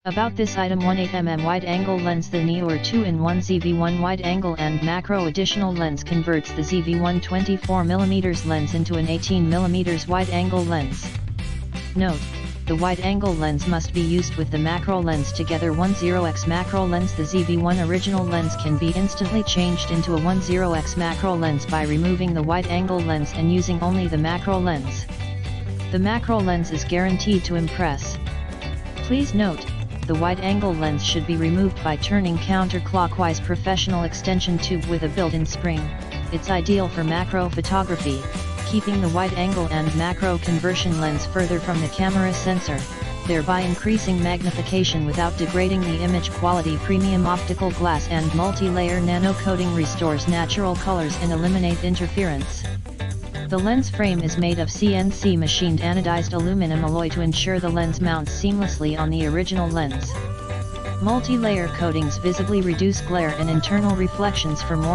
About this item: 18mm wide-angle lens. The NEEWER 2-in-1 ZV1 wide-angle and macro additional lens converts the ZV1 24mm lens into an 18mm wide-angle lens. Note: the wide-angle lens must be used with the macro lens together. 10x macro lens. The ZV1 original lens can be instantly changed into a 10x macro lens by removing the wide-angle lens and using only the macro lens. The macro lens is guaranteed to impress. Please note: the wide-angle lens should be removed by turning counterclockwise. Professional extension tube with a built-in spring. It's ideal for macro photography, keeping the wide-angle and macro conversion lens further from the camera sensor, thereby increasing magnification without degrading the image quality. Premium optical glass and multi-layer nano coating restores natural colors and eliminate interference. The lens frame is made of CNC machined anodized aluminum alloy to ensure the lens mounts seamlessly on the original lens. Multi-layer coatings visibly reduce glare and internal reflections. For more